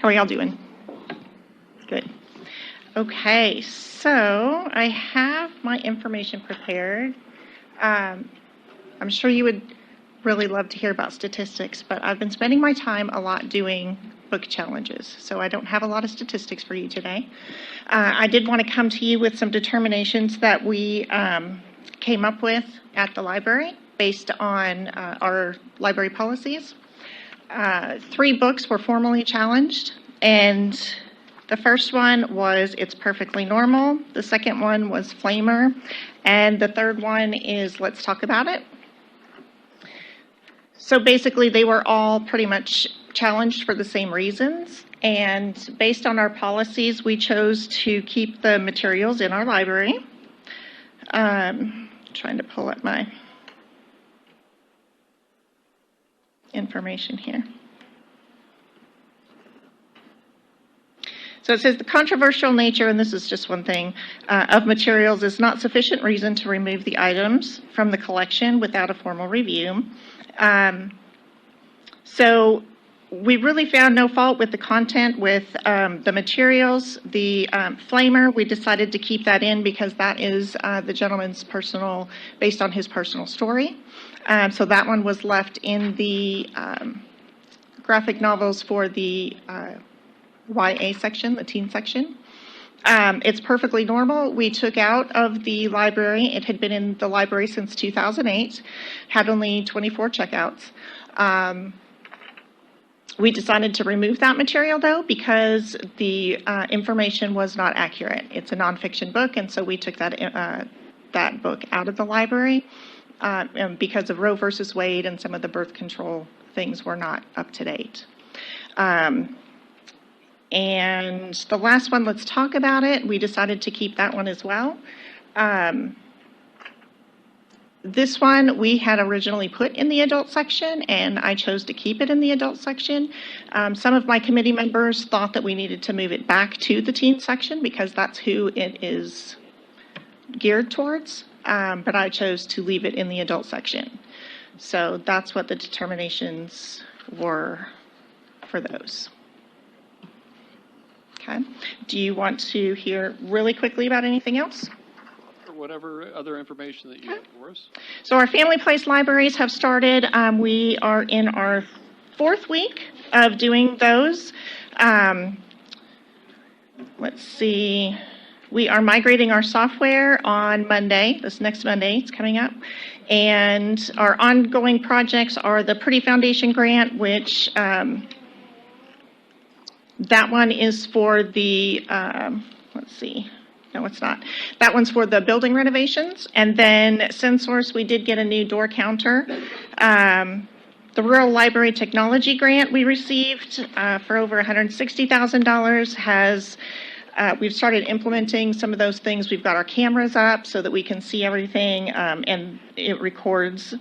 How are y'all doing? Good. Okay, so I have my information prepared. I'm sure you would really love to hear about statistics, but I've been spending my time a lot doing book challenges, so I don't have a lot of statistics for you today. I did want to come to you with some determinations that we came up with at the library based on our library policies. 3 books were formally challenged, and the first one was It's Perfectly Normal. The second one was Flamer, and the third one is Let's Talk About It. So basically, they were all pretty much challenged for the same reasons, and based on our policies, we chose to keep the materials in our library. Trying to pull up my information here. So it says the controversial nature, and this is just one thing, of materials is not sufficient reason to remove the items from the collection without a formal review. So we really found no fault with the content with the materials. The Flamer, we decided to keep that in because that is the gentleman's personal, based on his personal story. So that one was left in the graphic novels for the YA section, the teen section. It's Perfectly Normal. We took out of the library. It had been in the library since 2008, had only 24 checkouts. We decided to remove that material, though, because the information was not accurate. It's a nonfiction book, and so we took that book out of the library because of Roe versus Wade, and some of the birth control things were not up to date. And the last one, Let's Talk About It. We decided to keep that one as well. This one we had originally put in the adult section, and I chose to keep it in the adult section. Some of my committee members thought that we needed to move it back to the teen section because that's who it is geared towards, but I chose to leave it in the adult section. So that's what the determinations were for those. Okay. Do you want to hear really quickly about anything else? Or whatever other information that you have for us. So our family place libraries have started. We are in our 4th week of doing those. Let's see. We are migrating our software on Monday, this next Monday, it's coming up. And our ongoing projects are the Pretty Foundation grant, which that one is for the, let's see, no, it's not. That one's for the building renovations. And then SenSource, we did get a new door counter. The Rural Library Technology Grant we received for over $160,000 has, we've started implementing some of those things. We've got our cameras up so that we can see everything, and it records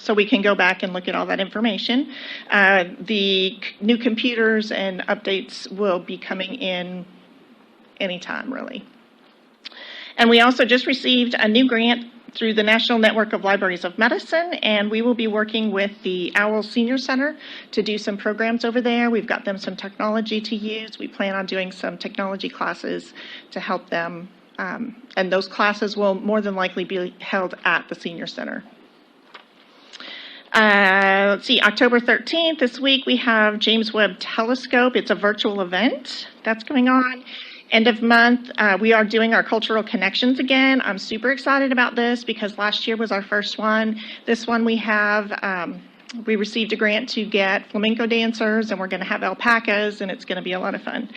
so we can go back and look at all that information. The new computers and updates will be coming in anytime, really. And we also just received a new grant through the National Network of Libraries of Medicine, and we will be working with the OWL Senior Center to do some programs over there. We've got them some technology to use. We plan on doing some technology classes to help them, and those classes will more than likely be held at the Senior Center. Let's see, October 13th, this week, we have James Webb Telescope. It's a virtual event that's going on. End of month, we are doing our cultural connections again. I'm super excited about this because last year was our first one. This one we have, we received a grant to get flamenco dancers, and we're going to have alpacas, and it's going to be a lot of fun.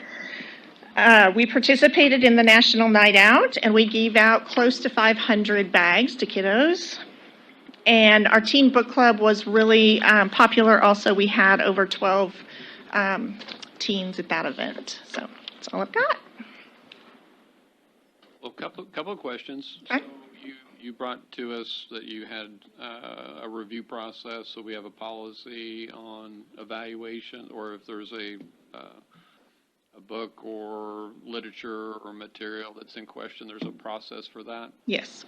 We participated in the National Night Out, and we gave out close to 500 bags to kiddos. And our teen book club was really popular also. We had over 12 teens at that event. So that's all I've got. Well, couple of questions. Okay. So you brought to us that you had a review process, so we have a policy on evaluation, or if there's a book or literature or material that's in question, there's a process for that? Yes.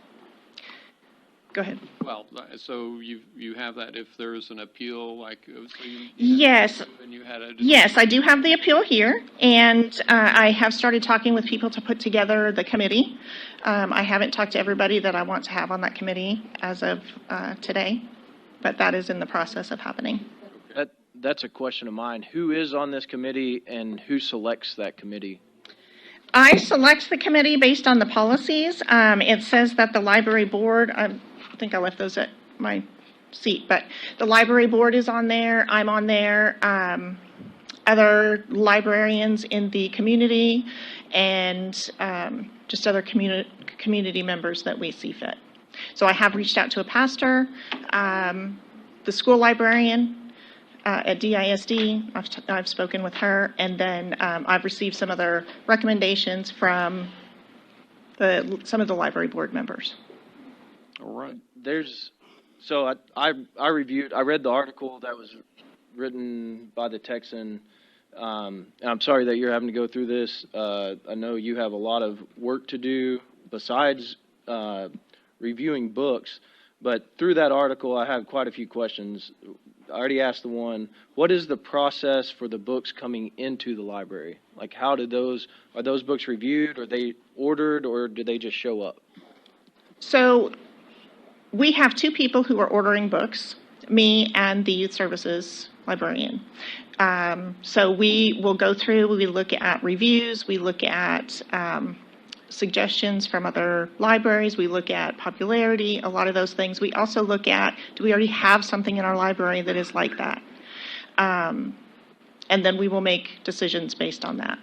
Go ahead. Well, so you have that if there's an appeal, like, so Yes. and you had a. Yes, I do have the appeal here, and I have started talking with people to put together the committee. I haven't talked to everybody that I want to have on that committee as of today, but that is in the process of happening. That's a question of mine. Who is on this committee and who selects that committee? I select the committee based on the policies. It says that the library board, I think I left those at my seat, but the library board is on there, I'm on there, other librarians in the community, and just other community members that we see fit. So I have reached out to a pastor, the school librarian at DISD, I've spoken with her, and then I've received some other recommendations from some of the library board members. All right. So I read the article that was written by the Texan, and I'm sorry that you're having to go through this. I know you have a lot of work to do besides reviewing books, but through that article I have quite a few questions. I already asked the one, what is the process for the books coming into the library? Like, are those books reviewed, are they ordered, or do they just show up? So we have two people who are ordering books, me and the youth services librarian. So we will go through, we look at reviews, we look at suggestions from other libraries, we look at popularity, a lot of those things. We also look at, do we already have something in our library that is like that? And then we will make decisions based on that.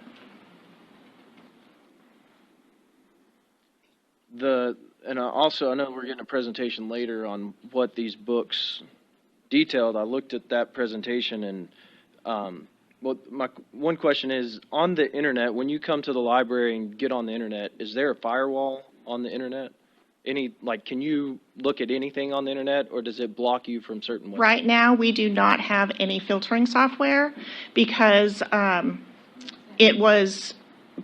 And I know we're getting a presentation later on what these books detailed. I looked at that presentation, and well, my one question is, on the internet, when you come to the library and get on the internet, is there a firewall on the internet? Can you look at anything on the internet, or does it block you from certain websites? Right now, we do not have any filtering software because it was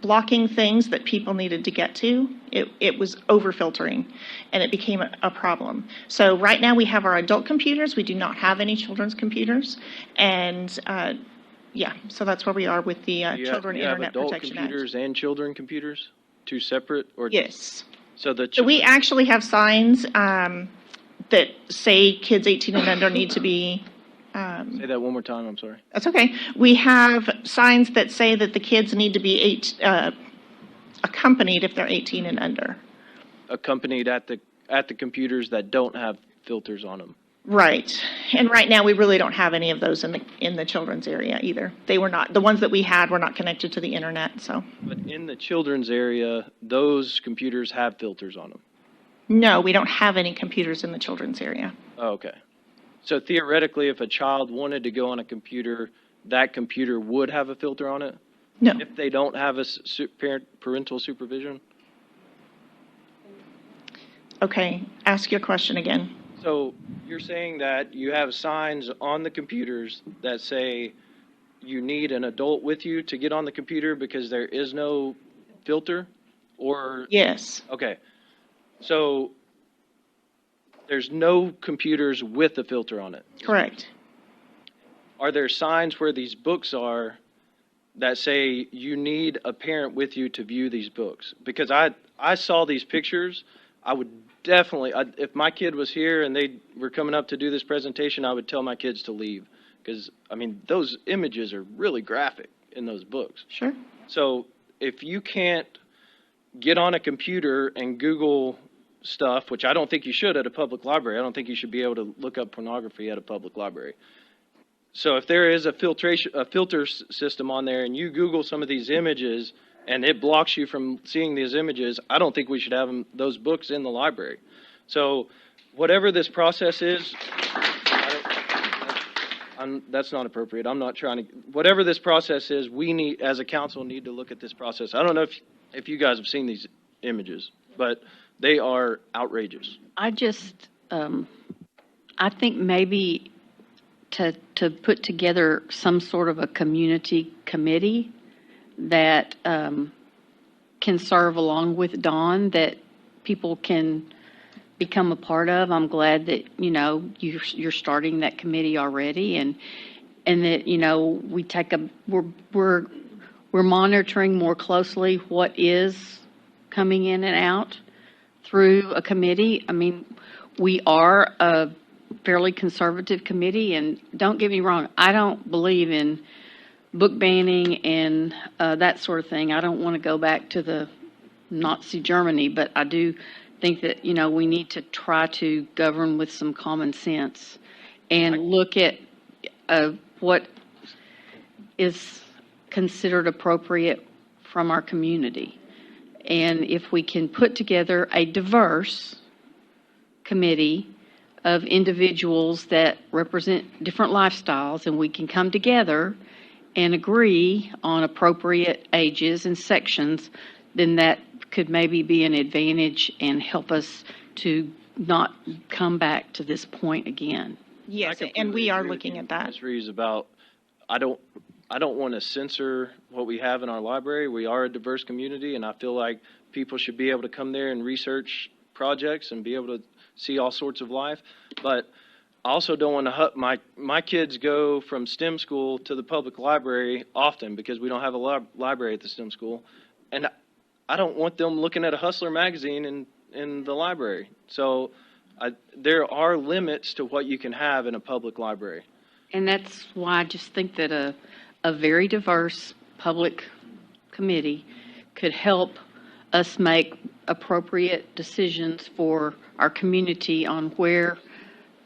blocking things that people needed to get to. It was over-filtering, and it became a problem. So right now, we have our adult computers. We do not have any children's computers, and yeah, so that's where we are with the Children Internet Protection Act. You have adult computers and children computers? Two separate? Or yes. So we actually have signs that say kids 18 and under need to be... Say that one more time, I'm sorry. That's okay. We have signs that say that the kids need to be accompanied if they're 18 and under. Accompanied at the computers that don't have filters on them. Right. And right now we really don't have any of those in the children's area either. They were not, the ones that we had were not connected to the internet, so. But in the children's area, those computers have filters on them. No, we don't have any computers in the children's area. Oh, okay. So theoretically, if a child wanted to go on a computer, that computer would have a filter on it? No. If they don't have a parental supervision? Okay, ask your question again. So you're saying that you have signs on the computers that say you need an adult with you to get on the computer because there is no filter? Or yes. Okay. So there's no computers with a filter on it? Correct. Are there signs where these books are that say you need a parent with you to view these books? Because I saw these pictures. I would definitely, if my kid was here and they were coming up to do this presentation, I would tell my kids to leave. Because, I mean, those images are really graphic in those books. Sure. So if you can't get on a computer and Google stuff, which I don't think you should at a public library. I don't think you should be able to look up pornography at a public library. So if there is a filter system on there and you Google some of these images and it blocks you from seeing these images, I don't think we should have those books in the library. So whatever this process is, that's not appropriate. I'm not trying to, whatever this process is, we need, as a council, need to look at this process. I don't know if you guys have seen these images, but they are outrageous. I think maybe to put together some sort of a community committee that can serve along with Dawn, that people can become a part of. I'm glad that, you're starting that committee already, and that, we take we're monitoring more closely what is coming in and out through a committee. I mean, we are a fairly conservative committee, and don't get me wrong, I don't believe in book banning and that sort of thing. I don't want to go back to the Nazi Germany, but I do think that, we need to try to govern with some common sense and look at what is considered appropriate from our community. And if we can put together a diverse committee of individuals that represent different lifestyles, and we can come together and agree on appropriate ages and sections, then that could maybe be an advantage and help us to not come back to this point again. Yes, and we are looking at that. Ms. Reeves, about, I don't want to censor what we have in our library. We are a diverse community, and I feel like people should be able to come there and research projects and be able to see all sorts of life. But I also don't want to my kids go from STEM school to the public library often because we don't have a library at the STEM school, and I don't want them looking at a Hustler magazine in the library. So there are limits to what you can have in a public library. And that's why I just think that a very diverse public committee could help us make appropriate decisions for our community on where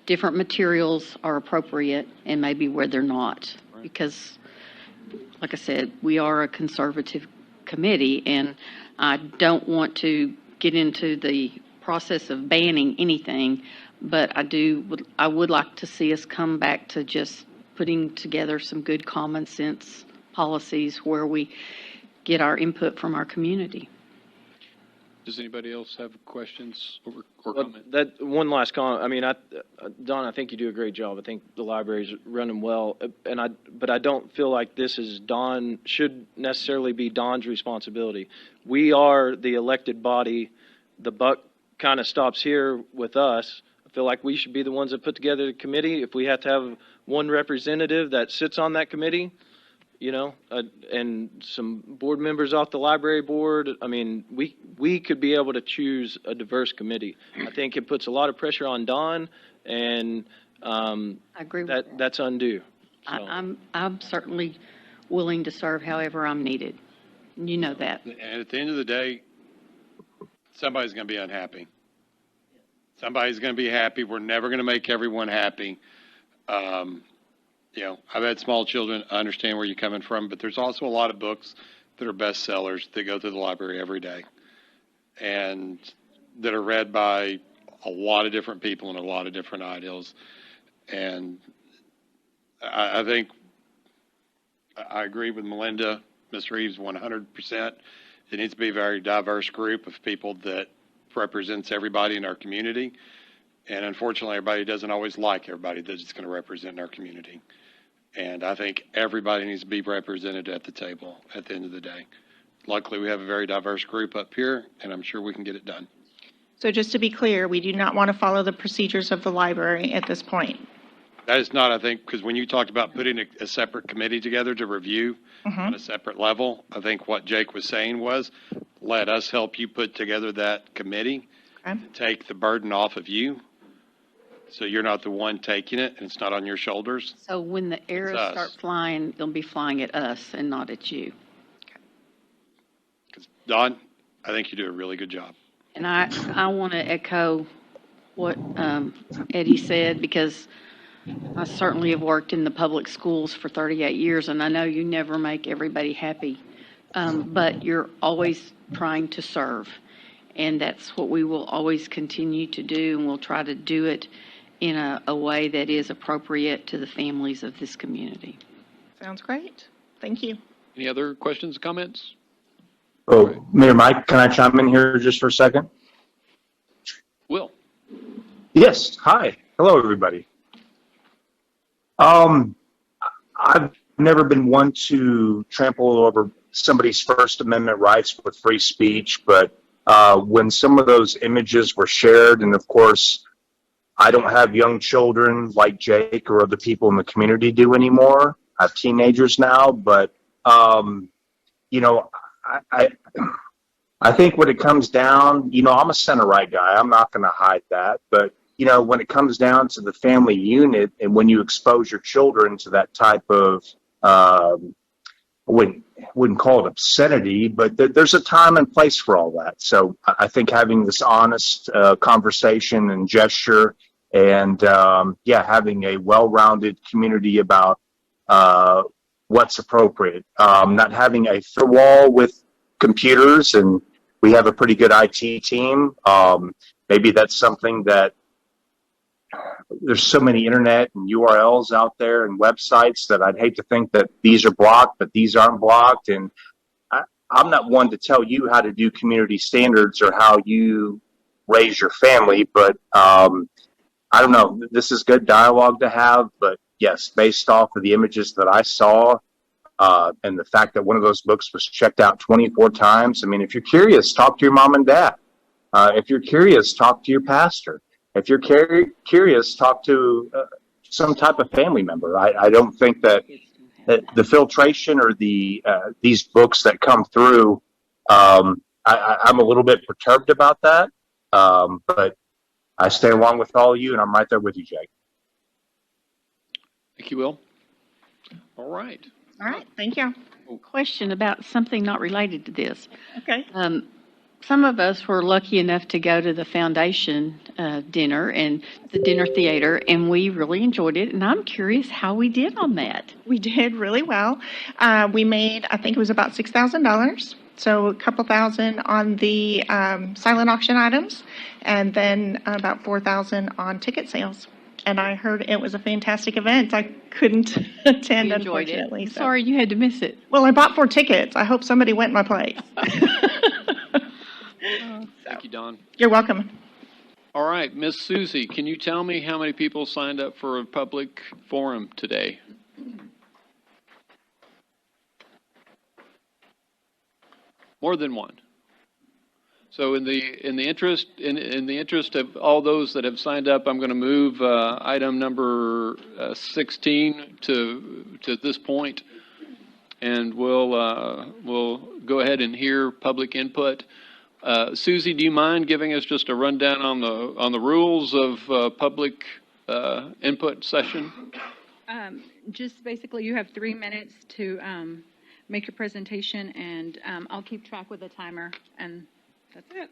different materials are appropriate and maybe where they're not. Right. Because, like I said, we are a conservative committee, and I don't want to get into the process of banning anything, but I would like to see us come back to just putting together some good common sense policies where we get our input from our community. Does anybody else have questions or comments? That one last comment. I mean, Don, I think you do a great job. I think the library's running well, but I don't feel like this is should necessarily be Don's responsibility. We are the elected body. The buck kind of stops here with us. I feel like we should be the ones that put together the committee. If we have to have one representative that sits on that committee, and some board members off the library board. I mean, we could be able to choose a diverse committee. I think it puts a lot of pressure on Don, and I agree with that. That's undue. So. I'm certainly willing to serve however I'm needed. You know that. And at the end of the day, somebody's going to be unhappy. Somebody's going to be happy. We're never going to make everyone happy. I've had small children. I understand where you're coming from, but there's also a lot of books that are bestsellers that go to the library every day and that are read by a lot of different people and a lot of different ideals. And I think I agree with Melinda, Ms. Reeves, 100%. It needs to be a very diverse group of people that represents everybody in our community. And unfortunately, everybody doesn't always like everybody that's going to represent our community. And I think everybody needs to be represented at the table at the end of the day. Luckily, we have a very diverse group up here, and I'm sure we can get it done. So just to be clear, we do not want to follow the procedures of the library at this point. That is not, I think, because when you talked about putting a separate committee together to review on a separate level, I think what Jake was saying was, let us help you put together that committee, take the burden off of you. So you're not the one taking it, and it's not on your shoulders. So when the arrows start flying, they'll be flying at us and not at you. Because Don, I think you do a really good job. And I want to echo what Eddie said, because I certainly have worked in the public schools for 38 years, and I know you never make everybody happy, but you're always trying to serve. And that's what we will always continue to do, and we'll try to do it in a way that is appropriate to the families of this community. Sounds great. Thank you. Any other questions, comments? Oh, right. Mayor Mike, can I chime in here just for a second? Will. Yes. Hi. Hello, everybody. I've never been one to trample over somebody's First Amendment rights with free speech, but when some of those images were shared, and of course, I don't have young children like Jake or other people in the community do anymore. I have teenagers now, but you know, I I think when it comes down, I'm a center right guy. I'm not going to hide that, but when it comes down to the family unit, and when you expose your children to that type of wouldn't call it obscenity, but there's a time and place for all that. So I think having this honest conversation and gesture, and having a well-rounded community about what's appropriate. Not having a wall with computers, and we have a pretty good IT team. Maybe that's something that there's so many internet and URLs out there and websites that I'd hate to think that these are blocked, but these aren't blocked. And I'm not one to tell you how to do community standards or how you raise your family, but I don't know. This is good dialogue to have, but yes, based off of the images that I saw and the fact that one of those books was checked out 24 times. I mean, if you're curious, talk to your mom and dad. If you're curious, talk to your pastor. If you're curious, talk to some type of family member. I don't think that the filtration or these books that come through, I'm a little bit perturbed about that. But I stay along with all of you, and I'm right there with you, Jake. Thank you, Will. All right. All right, thank you. Question about something not related to this. Okay. Some of us were lucky enough to go to the foundation dinner and the dinner theater, and we really enjoyed it. And I'm curious how we did on that. We did really well. We made, I think it was about $6,000. So a couple thousand on the silent auction items, and then about $4,000 on ticket sales. And I heard it was a fantastic event. I couldn't attend, We enjoyed it. unfortunately. So. Sorry you had to miss it. Well, I bought 4 tickets. I hope somebody went my place. Thank you, Don. You're welcome. All right, Miss Susie, can you tell me how many people signed up for a public forum today? More than one. So in the interest of all those that have signed up, I'm going to move item number 16 to this point, and we'll go ahead and hear public input. Susie, do you mind giving us just a rundown on the rules of public input session? Just basically, you have 3 minutes to make your presentation, and I'll keep track with the timer, and that's it.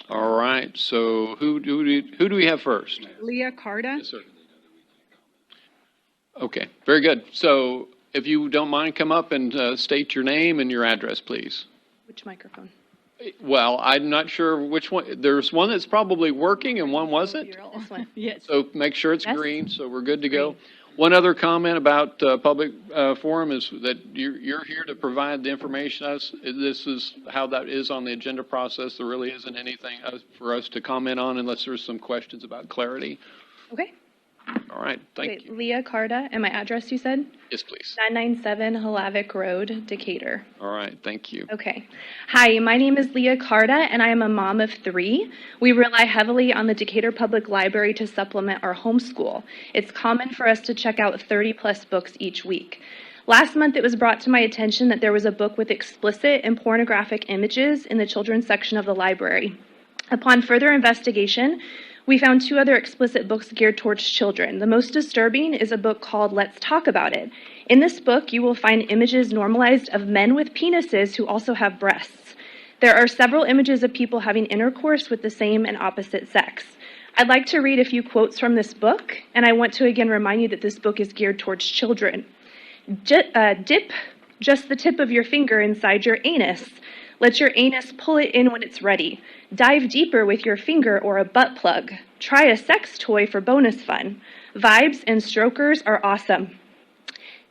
All right. So who do we have first? Leah Carda. Yes, sir. Okay. Very good. So if you don't mind, come up and state your name and your address, please. Which microphone? Well, I'm not sure which one. There's one that's probably working and one wasn't. This one. Yes. So make sure it's Yes. green, so we're good to go. One other comment about public forum is that you're here to provide the information. This is how that is on the agenda process. There really isn't anything for us to comment on unless there's some questions about clarity. Okay. All right, thank you. Leah Carda, and my address you said? Yes, please. 997 Halavic Road, Decatur. All right, thank you. Okay. Hi, my name is Leah Carda, and I am a mom of 3. We rely heavily on the Decatur Public Library to supplement our homeschool. It's common for us to check out 30-plus books each week. Last month, it was brought to my attention that there was a book with explicit and pornographic images in the children's section of the library. Upon further investigation, we found 2 other explicit books geared towards children. The most disturbing is a book called Let's Talk About It. In this book, you will find images normalized of men with penises who also have breasts. There are several images of people having intercourse with the same and opposite sex. I'd like to read a few quotes from this book, and I want to again remind you that this book is geared towards children. Dip just the tip of your finger inside your anus. Let your anus pull it in when it's ready. Dive deeper with your finger or a butt plug. Try a sex toy for bonus fun. Vibes and strokers are awesome.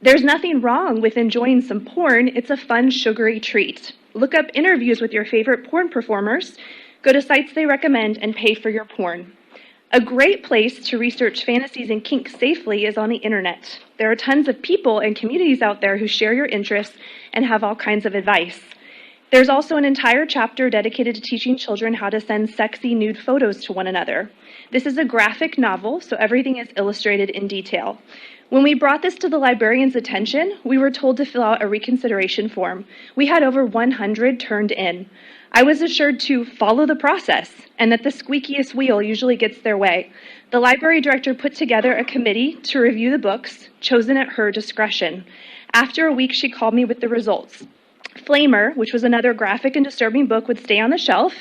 There's nothing wrong with enjoying some porn. It's a fun, sugary treat. Look up interviews with your favorite porn performers. Go to sites they recommend and pay for your porn. A great place to research fantasies and kinks safely is on the internet. There are tons of people and communities out there who share your interests and have all kinds of advice. There's also an entire chapter dedicated to teaching children how to send sexy nude photos to one another. This is a graphic novel, so everything is illustrated in detail. When we brought this to the librarian's attention, we were told to fill out a reconsideration form. We had over 100 turned in. I was assured to follow the process and that the squeakiest wheel usually gets their way. The library director put together a committee to review the books, chosen at her discretion. After a week, she called me with the results. Flamer, which was another graphic and disturbing book, would stay on the shelf,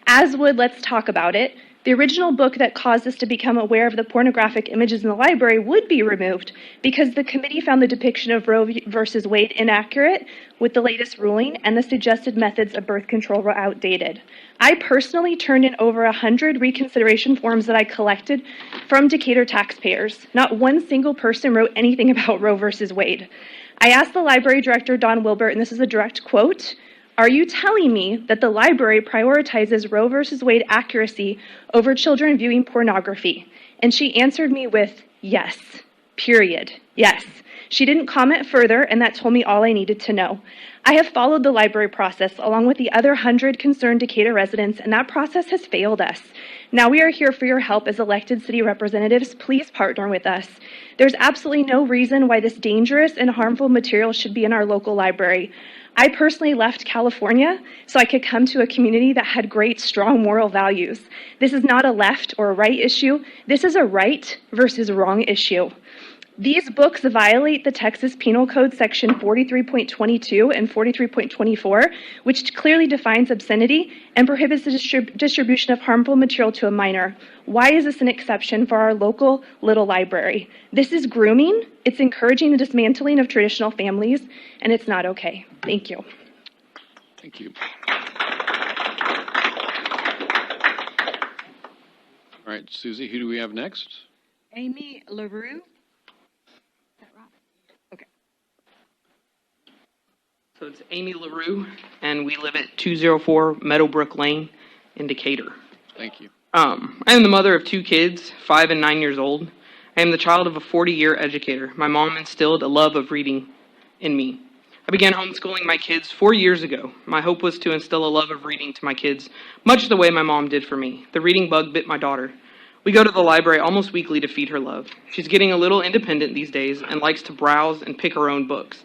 as would Let's Talk About It. The original book that caused us to become aware of the pornographic images in the library would be removed because the committee found the depiction of Roe versus Wade inaccurate with the latest ruling, and the suggested methods of birth control were outdated. I personally turned in over 100 reconsideration forms that I collected from Decatur taxpayers. Not one single person wrote anything about Roe versus Wade. I asked the library director, Don Wilbert, and this is a direct quote, "Are you telling me that the library prioritizes Roe versus Wade accuracy over children viewing pornography?" And she answered me with, "Yes, period, yes." She didn't comment further, and that told me all I needed to know. I have followed the library process along with the other 100 concerned Decatur residents, and that process has failed us. Now we are here for your help as elected city representatives. Please partner with us. There's absolutely no reason why this dangerous and harmful material should be in our local library. I personally left California so I could come to a community that had great, strong moral values. This is not a left or a right issue. This is a right versus wrong issue. These books violate the Texas Penal Code section 43.22 and 43.24, which clearly defines obscenity and prohibits the distribution of harmful material to a minor. Why is this an exception for our local little library? This is grooming, it's encouraging the dismantling of traditional families, and it's not okay. Thank you. Thank you. All right, Susie, who do we have next? Amy LaRue. So it's Amy LaRue, and we live at 204 Meadowbrook Lane in Decatur. Thank you. I am the mother of 2 kids, 5 and 9 years old. I am the child of a 40-year educator. My mom instilled a love of reading in me. I began homeschooling my kids 4 years ago. My hope was to instill a love of reading to my kids, much the way my mom did for me. The reading bug bit my daughter. We go to the library almost weekly to feed her love. She's getting a little independent these days and likes to browse and pick her own books.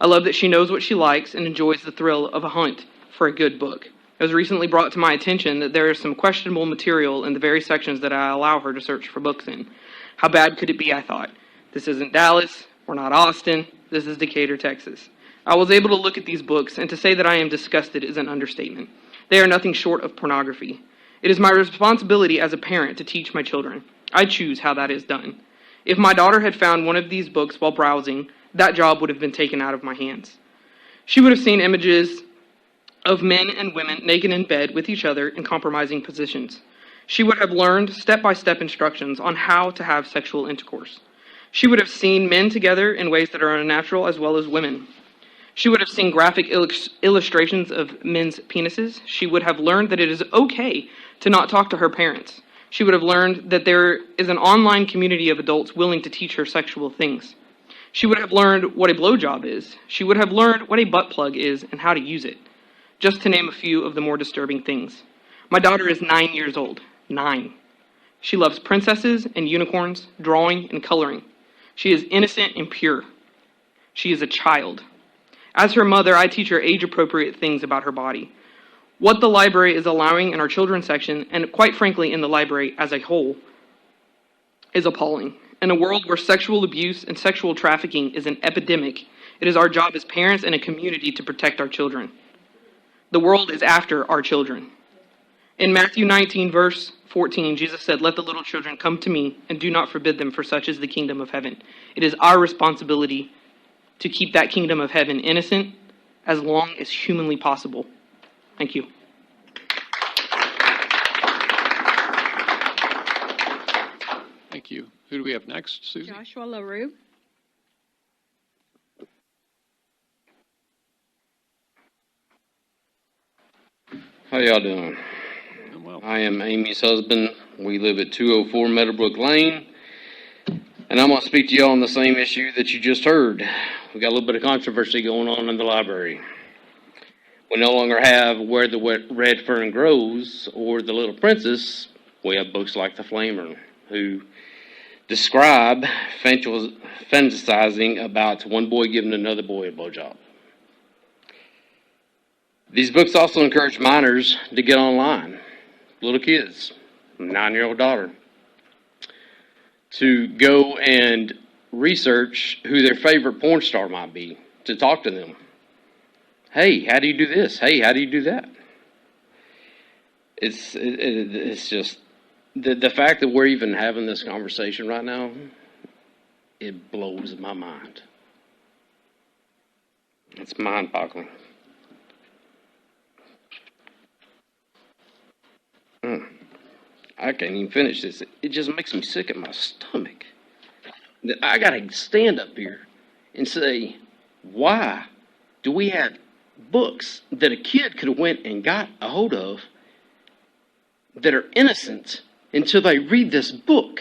I love that she knows what she likes and enjoys the thrill of a hunt for a good book. It was recently brought to my attention that there is some questionable material in the very sections that I allow her to search for books in. How bad could it be, I thought. This isn't Dallas, we're not Austin, this is Decatur, Texas. I was able to look at these books, and to say that I am disgusted is an understatement. They are nothing short of pornography. It is my responsibility as a parent to teach my children. I choose how that is done. If my daughter had found one of these books while browsing, that job would have been taken out of my hands. She would have seen images of men and women naked in bed with each other in compromising positions. She would have learned step-by-step instructions on how to have sexual intercourse. She would have seen men together in ways that are unnatural as well as women. She would have seen graphic illustrations of men's penises. She would have learned that it is okay to not talk to her parents. She would have learned that there is an online community of adults willing to teach her sexual things. She would have learned what a blowjob is. She would have learned what a butt plug is and how to use it, just to name a few of the more disturbing things. My daughter is 9 years old. 9. She loves princesses and unicorns, drawing and coloring. She is innocent and pure. She is a child. As her mother, I teach her age-appropriate things about her body. What the library is allowing in our children's section, and quite frankly in the library as a whole, is appalling. In a world where sexual abuse and sexual trafficking is an epidemic, it is our job as parents and a community to protect our children. The world is after our children. In Matthew 19, verse 14, Jesus said, "Let the little children come to me, and do not forbid them, for such is the kingdom of heaven." It is our responsibility to keep that kingdom of heaven innocent as long as humanly possible. Thank you. Thank you. Who do we have next, Susie? Joshua LaRue. How y'all doing? Well, I am Amy's husband. We live at 204 Meadowbrook Lane. And I'm going to speak to y'all on the same issue that you just heard. We got a little bit of controversy going on in the library. We no longer have Where the Red Fern Grows or The Little Princess. We have books like The Flamer, who describe fantasizing about one boy giving another boy a blowjob. These books also encourage minors to get online, little kids, 9-year-old daughter, to go and research who their favorite porn star might be, to talk to them. Hey, how do you do this? Hey, how do you do that? It's just, the fact that we're even having this conversation right now, it blows my mind. It's mind-boggling. I can't even finish this. It just makes me sick at my stomach. I gotta stand up here and say, why do we have books that a kid could have went and got a hold of that are innocent until they read this book?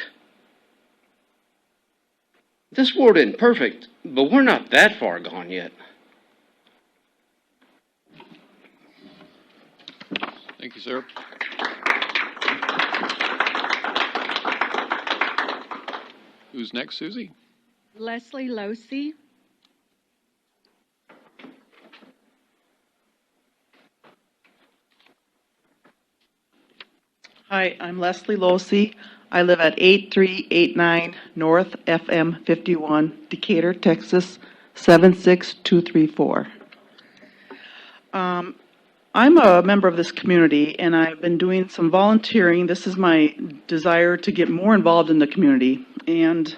This world isn't perfect, but we're not that far gone yet. Thank you, sir. Who's next, Susie? Leslie Losey. Hi, I'm Leslie Losey. I live at 8389 North FM 51, Decatur, Texas 76234. I'm a member of this community, and I've been doing some volunteering. This is my desire to get more involved in the community. And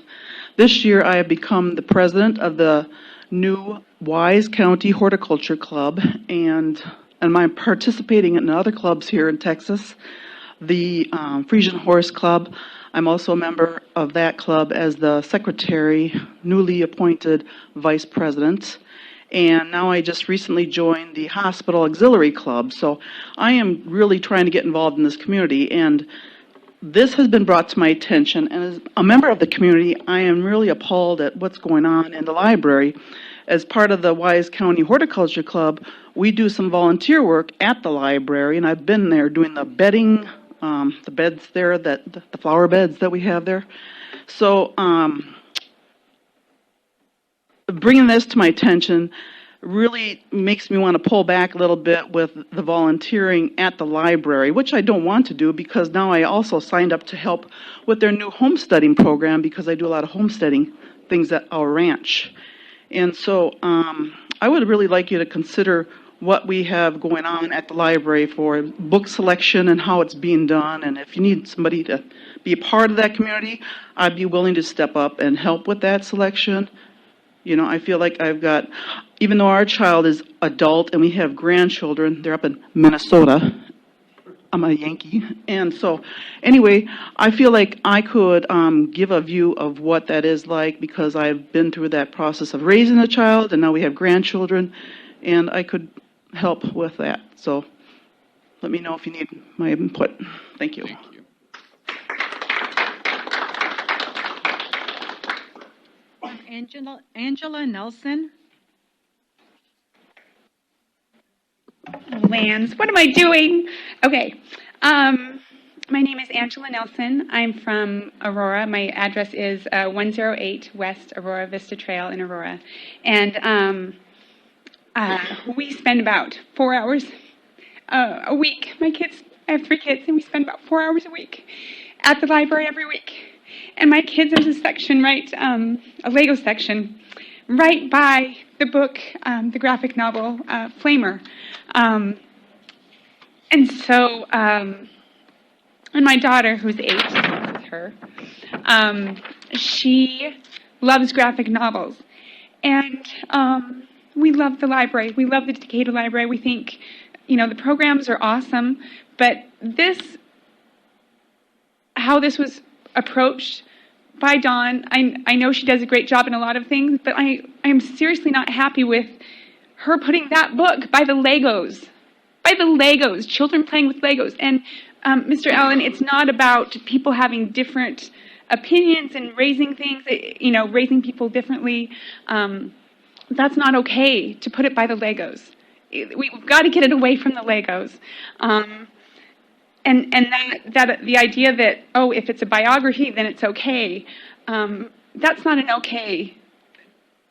this year I have become the president of the new Wise County Horticulture Club, and I'm participating in other clubs here in Texas. The Frisian Horse Club. I'm also a member of that club as the secretary, newly appointed vice president. And now I just recently joined the Hospital Auxiliary Club. So I am really trying to get involved in this community. And this has been brought to my attention. And as a member of the community, I am really appalled at what's going on in the library. As part of the Wise County Horticulture Club, we do some volunteer work at the library. And I've been there doing the bedding, the beds there, the flower beds that we have there. So bringing this to my attention really makes me want to pull back a little bit with the volunteering at the library, which I don't want to do because now I also signed up to help with their new homesteading program because I do a lot of homesteading things at our ranch. And so I would really like you to consider what we have going on at the library for book selection and how it's being done. And if you need somebody to be a part of that community, I'd be willing to step up and help with that selection. You know, I feel like I've got, even though our child is adult and we have grandchildren, they're up in Minnesota. I'm a Yankee. And so, anyway, I feel like I could give a view of what that is like because I've been through that process of raising a child and now we have grandchildren and I could help with that. So let me know if you need my input. Thank you. Thank you. Angela Nelson. Lands. What am I doing? Okay. My name is Angela Nelson. I'm from Aurora. My address is 108 West Aurora Vista Trail in Aurora. And we spend about 4 hours a week. I have 3 kids, and we spend about 4 hours a week at the library every week. And my kids, there's a section, right, a Lego section, right by the book, the graphic novel, Flamer. And so, and my daughter, who's 8, that's her, she loves graphic novels. And we love the library. We love the Decatur Library. We think, you know, the programs are awesome. But how this was approached by Dawn, I know she does a great job in a lot of things, but I am seriously not happy with her putting that book by the Legos, children playing with Legos. And Mr. Allen, it's not about people having different opinions and raising things, you know, raising people differently. That's not okay to put it by the Legos. we've got to get it away from the Legos. And that the idea that, oh, if it's a biography, then it's okay. That's not an okay.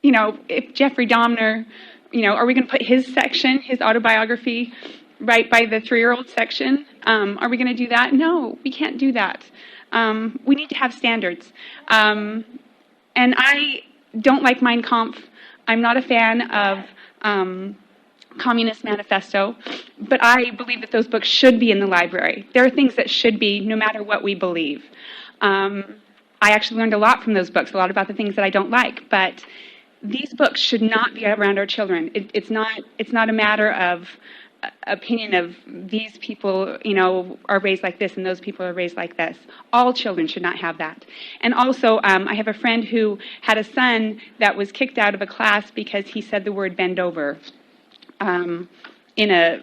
You know, if Jeffrey Dahmer, you know, are we going to put his section, his autobiography, right by the 3-year-old section? Are we going to do that? No, we can't do that. We need to have standards. And I don't like Mein Kampf. I'm not a fan of Communist Manifesto, but I believe that those books should be in the library. There are things that should be no matter what we believe. I actually learned a lot from those books, a lot about the things that I don't like, but these books should not be around our children. It's not a matter of opinion of these people, you know, are raised like this and those people are raised like this. All children should not have that. And also, I have a friend who had a son that was kicked out of a class because he said the word bend over in a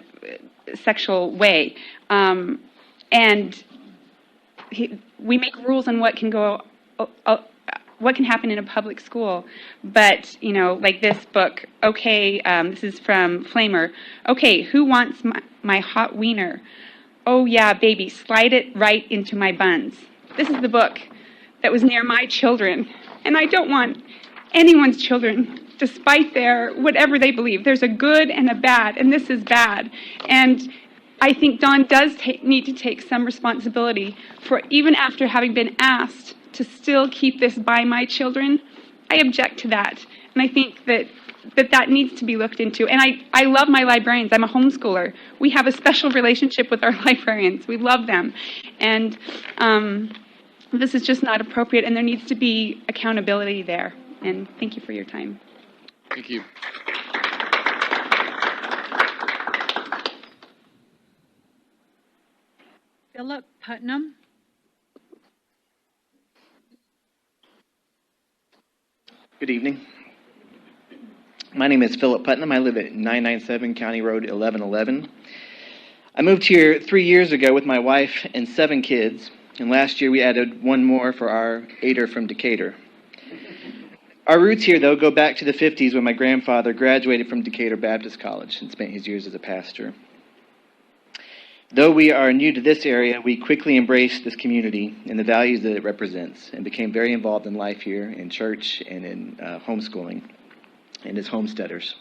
sexual way. And we make rules on what can go, what can happen in a public school. But, you know, like this book, okay, this is from Flamer. Okay, who wants my hot wiener? Oh, yeah, baby, slide it right into my buns. This is the book that was near my children. And I don't want anyone's children, despite their whatever they believe. There's a good and a bad, and this is bad. And I think Dawn does need to take some responsibility for, even after having been asked to still keep this by my children. I object to that. And I think that needs to be looked into. And I love my librarians. I'm a homeschooler. We have a special relationship with our librarians. We love them. And this is just not appropriate, and there needs to be accountability there. And thank you for your time. Thank you. Philip Putnam. Good evening. My name is Philip Putnam. I live at 997 County Road 1111. I moved here 3 years ago with my wife and 7 kids, and last year we added one more for our aider from Decatur. Our roots here, though, go back to the 50s when my grandfather graduated from Decatur Baptist College and spent his years as a pastor. Though we are new to this area, we quickly embraced this community and the values that it represents and became very involved in life here, in church and in homeschooling and as homesteaders.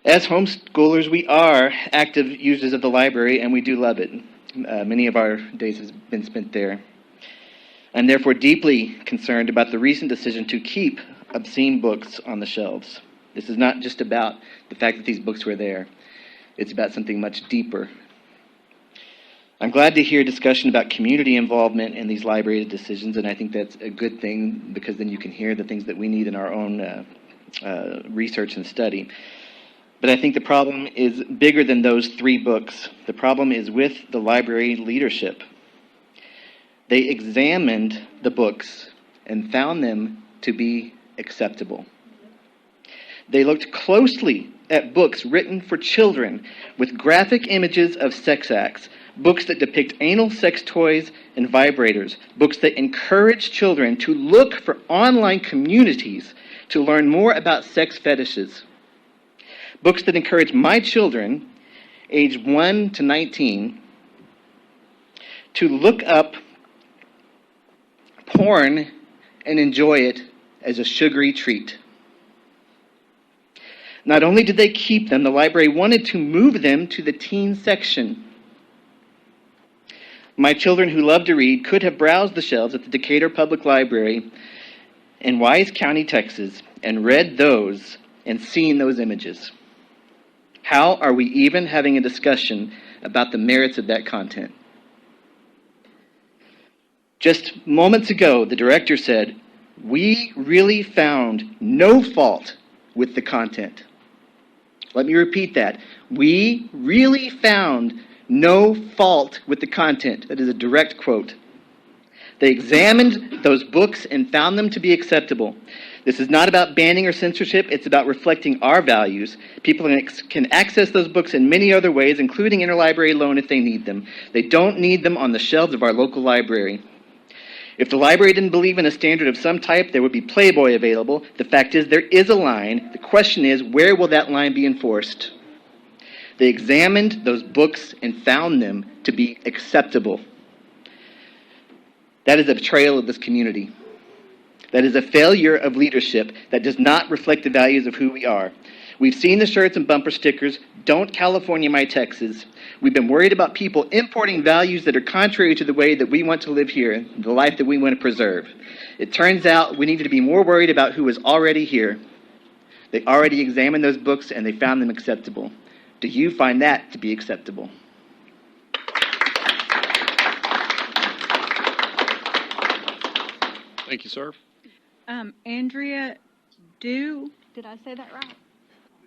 As homeschoolers, we are active users of the library, and we do love it. Many of our days have been spent there. I'm therefore deeply concerned about the recent decision to keep obscene books on the shelves. This is not just about the fact that these books were there. It's about something much deeper. I'm glad to hear discussion about community involvement in these library decisions, and I think that's a good thing because then you can hear the things that we need in our own research and study. But I think the problem is bigger than those 3 books. The problem is with the library leadership. They examined the books and found them to be acceptable. They looked closely at books written for children with graphic images of sex acts, books that depict anal sex toys and vibrators, books that encourage children to look for online communities to learn more about sex fetishes, books that encourage my children, age 1 to 19, to look up porn and enjoy it as a sugary treat. Not only did they keep them, the library wanted to move them to the teen section. My children who love to read could have browsed the shelves at the Decatur Public Library in Wise County, Texas, and read those and seen those images. How are we even having a discussion about the merits of that content? Just moments ago, the director said, "We really found no fault with the content." Let me repeat that. We really found no fault with the content. That is a direct quote. They examined those books and found them to be acceptable. This is not about banning or censorship. It's about reflecting our values. People can access those books in many other ways, including interlibrary loan if they need them. They don't need them on the shelves of our local library. If the library didn't believe in a standard of some type, there would be Playboy available. The fact is, there is a line. The question is, where will that line be enforced? They examined those books and found them to be acceptable. That is a betrayal of this community. That is a failure of leadership that does not reflect the values of who we are. We've seen the shirts and bumper stickers, "Don't California my Texas." We've been worried about people importing values that are contrary to the way that we want to live here, the life that we want to preserve. It turns out we need to be more worried about who is already here. They already examined those books and they found them acceptable. Do you find that to be acceptable? Thank you, sir. Andrea Dew, did I say that right?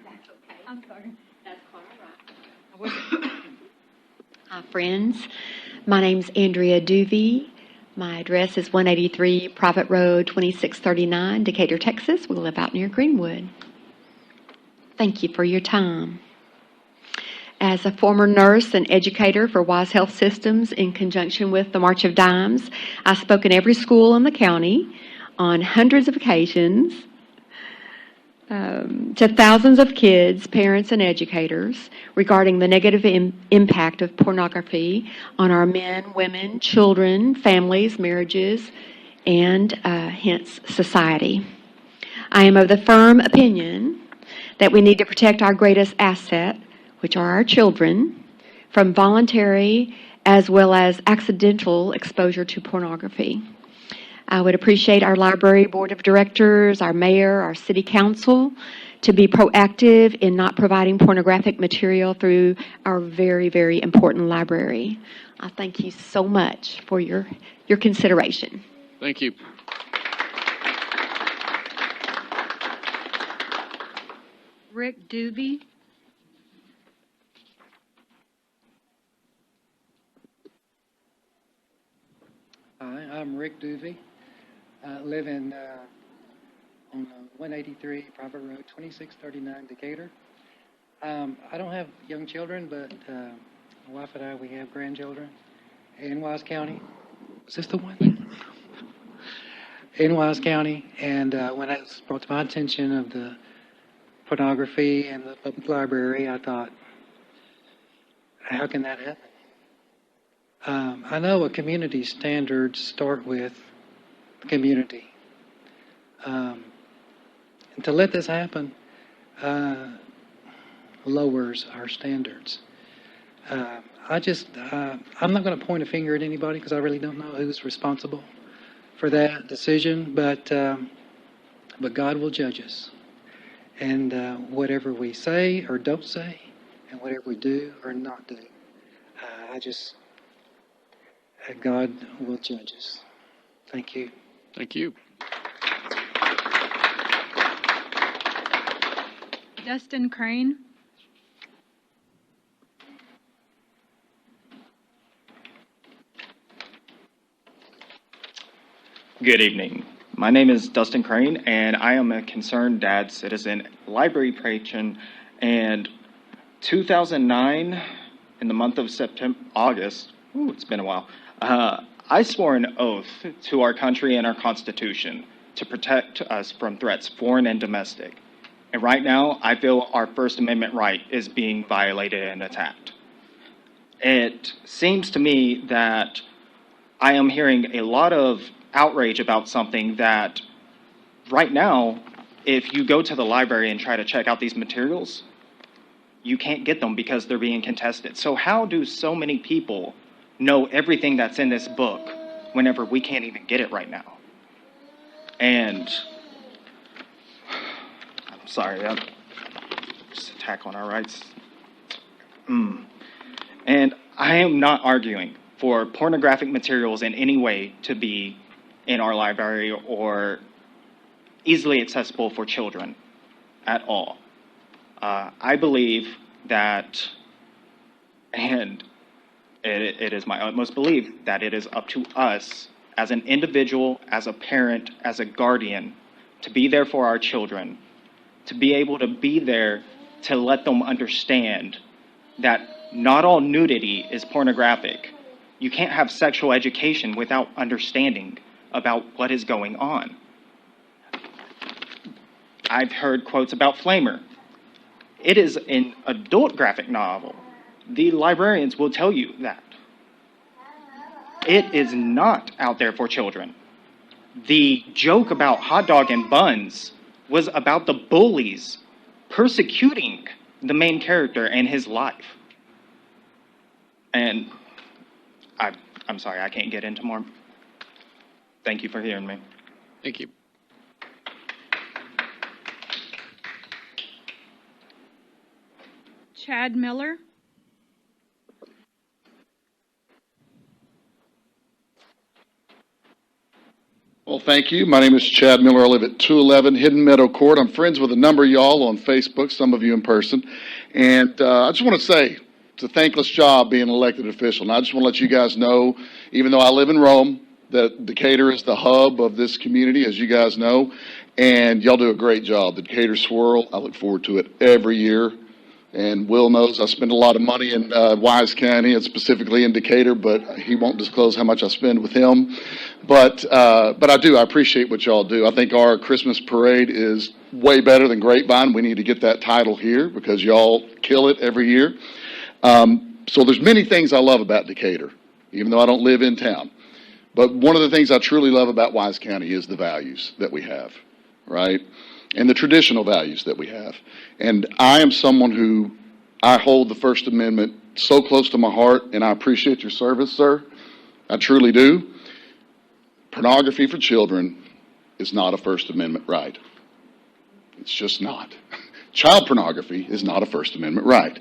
That's okay. I'm sorry. That's quite all right. Hi, friends. My name's Andrea Duvey. My address is 183 Private Road, 2639, Decatur, Texas. We live out near Greenwood. Thank you for your time. As a former nurse and educator for Wise Health Systems in conjunction with the March of Dimes, I spoke in every school in the county on hundreds of occasions to thousands of kids, parents, and educators regarding the negative impact of pornography on our men, women, children, families, marriages, and hence society. I am of the firm opinion that we need to protect our greatest asset, which are our children, from voluntary as well as accidental exposure to pornography. I would appreciate our library board of directors, our mayor, our city council to be proactive in not providing pornographic material through our very, very important library. I thank you so much for your consideration. Thank you. Rick Doobie. Hi, I'm Rick Doovey. I live in on 183 Private Road, 2639 Decatur. I don't have young children, but my wife and I, we have grandchildren in Wise County. Is this the one? In Wise County, and when it was brought to my attention of the pornography and the public library, I thought, how can that happen? I know a community standards start with the community. And to let this happen lowers our standards. I'm not going to point a finger at anybody because I really don't know who's responsible for that decision, but God will judge us. And whatever we say or don't say, and whatever we do or not do, God will judge us. Thank you. Thank you. Dustin Crane. Good evening. My name is Dustin Crane, and I am a concerned dad, citizen, library patron, and 2009, in the month of August, it's been a while, I swore an oath to our country and our Constitution to protect us from threats, foreign and domestic. And right now, I feel our First Amendment right is being violated and attacked. It seems to me that I am hearing a lot of outrage about something that right now, if you go to the library and try to check out these materials, you can't get them because they're being contested. So how do so many people know everything that's in this book whenever we can't even get it right now? And I'm sorry, I'm just attack on our rights. And I am not arguing for pornographic materials in any way to be in our library or easily accessible for children at all. I believe that, and it is my utmost belief that it is up to us as an individual, as a parent, as a guardian, to be there for our children, to be able to be there to let them understand that not all nudity is pornographic. You can't have sexual education without understanding about what is going on. I've heard quotes about Flamer. It is an adult graphic novel. The librarians will tell you that. It is not out there for children. The joke about hot dog and buns was about the bullies persecuting the main character and his life. And I'm sorry, I can't get into more. Thank you for hearing me. Thank you. Chad Miller. Well, thank you. My name is Chad Miller. I live at 211 Hidden Meadow Court. I'm friends with a number of y'all on Facebook, some of you in person. And I just want to say it's a thankless job being an elected official. And I just want to let you guys know, even though I live in Rome, that Decatur is the hub of this community, as you guys know. And y'all do a great job. The Decatur Swirl, I look forward to it every year. And Will knows I spend a lot of money in Wise County, and specifically in Decatur, but he won't disclose how much I spend with him. But I do. I appreciate what y'all do. I think our Christmas parade is way better than Grapevine. We need to get that title here because y'all kill it every year. So there's many things I love about Decatur, even though I don't live in town. But one of the things I truly love about Wise County is the values that we have, right? And the traditional values that we have. And I am someone who, I hold the First Amendment so close to my heart, and I appreciate your service, sir. I truly do. Pornography for children is not a First Amendment right. It's just not. Child pornography is not a First Amendment right.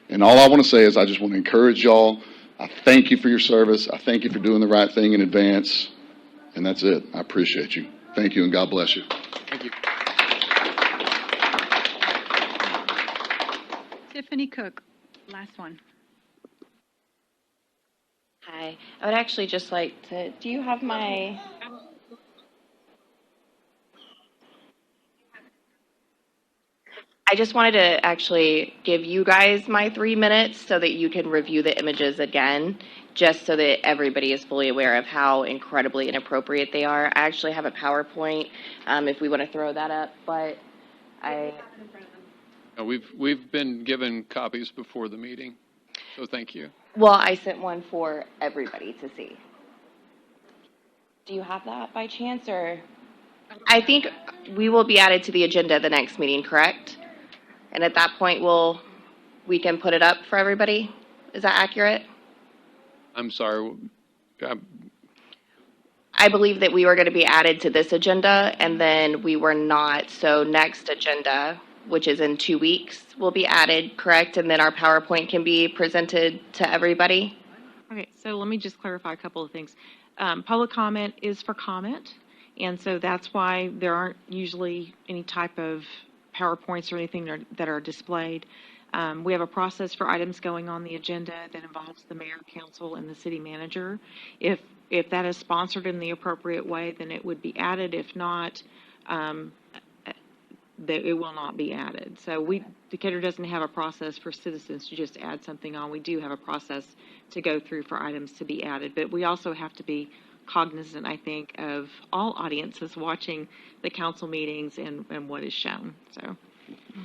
And all I want to say is I just want to encourage y'all. I thank you for your service. I thank you for doing the right thing in advance. And that's it. I appreciate you. Thank you, and God bless you. Thank you. Tiffany Cook, last one. Hi, I would actually just like to, do you have my? I just wanted to actually give you guys my 3 minutes so that you can review the images again, just so that everybody is fully aware of how incredibly inappropriate they are. I actually have a PowerPoint if we want to throw that up, but We've been given copies before the meeting, so thank you. well, I sent one for everybody to see. Do you have that by chance, or? I think we will be added to the agenda the next meeting, correct? And at that point, we can put it up for everybody? Is that accurate? I'm sorry. I believe that we were going to be added to this agenda, and then we were not. So next agenda, which is in 2 weeks, will be added, correct? And then our PowerPoint can be presented to everybody? Okay, so let me just clarify a couple of things. Public comment is for comment, and so that's why there aren't usually any type of PowerPoints or anything that are displayed. We have a process for items going on the agenda that involves the mayor, council, and the city manager. If that is sponsored in the appropriate way, then it would be added. If not, that it will not be added. So Decatur doesn't have a process for citizens to just add something on. We do have a process to go through for items to be added, but we also have to be cognizant, I think, of all audiences watching the council meetings and what is shown. So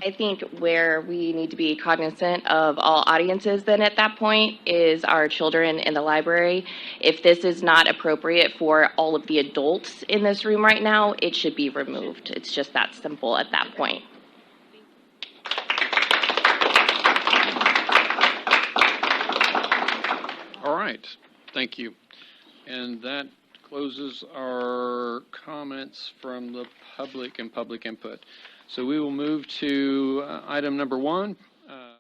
I think where we need to be cognizant of all audiences then at that point is our children in the library. If this is not appropriate for all of the adults in this room right now, it should be removed. It's just that simple at that point. All right, thank you. And that closes our comments from the public and public input. So we will move to item number 1,